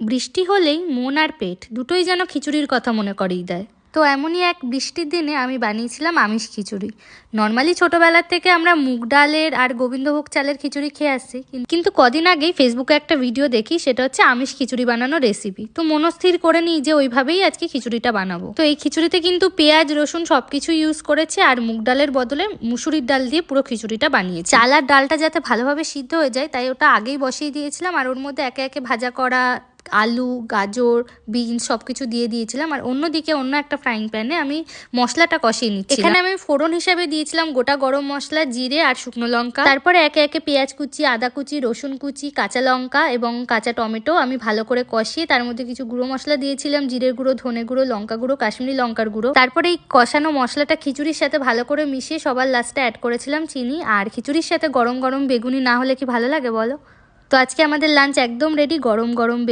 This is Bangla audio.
বৃষ্টি হলেই মন আর পেট দুটোই যেন খিচুড়ির কথা মনে করিয়ে দেয়। তো এমনই এক বৃষ্টির দিনে আমি বানিয়েছিলাম আমিষ খিচুড়ি। নর্মালি ছোটোবেলার থেকে আমরা মুগ ডালের আর গোবিন্দভোগ চালের খিচুড়ি খেয়ে আসছি, কিন্তু কদিন আগেই ফেসবুকে একটা ভিডিও দেখি, সেটা হচ্ছে আমিষ খিচুড়ি বানানোর রেসিপি। তো মনস্থির করে নিই যে ওইভাবেই আজকে খিচুড়িটা বানাবো। তো এই খিচুড়িতে কিন্তু পেঁয়াজ রসুন সব কিছু ইউজ করেছে, আর মুগ ডালের বদলে মুসুরির ডাল দিয়ে পুরো খিচুড়িটা বানিয়েছি। চাল আর ডালটা যাতে ভালোভাবে সিদ্ধ হয়ে যায় তাই ওটা আগেই বসিয়ে দিয়েছিলাম, আর ওর মধ্যে একে একে ভাজা করা আলু গাজর বিনস সব কিছু দিয়ে দিয়েছিলাম। আর অন্যদিকে অন্য একটা ফ্রাইং প্যানে আমি মশলাটা কষিয়ে নিচ্ছি। এখানে আমি ফোড়ন হিসাবে দিয়েছিলাম গোটা গরম মশলা, জিরে আর শুকনো লঙ্কা। তারপরে একে একে পেঁয়াজ কুচি, আদা কুচি, রসুন কুচি, কাঁচা লঙ্কা এবং কাঁচা টমেটো আমি ভালো করে কষিয়ে তার মধ্যে কিছু গুঁড়ো মশলা দিয়েছিলাম, জিরের গুঁড়ো, ধনে গুঁড়ো, লঙ্কা গুঁড়ো, কাশ্মীরি লঙ্কার গুঁড়ো। তারপরে এই কষানো মশলাটা খিচুড়ির সাথে ভালো করে মিশিয়ে সবার লাস্টে অ্যাড করেছিলাম চিনি। আর খিচুড়ির সাথে গরম গরম বেগুনি না হলে কি ভালো লাগে বলো? তো আজকে আমাদের লাঞ্চ একদম রেডি, গরম গরম বেগুনি।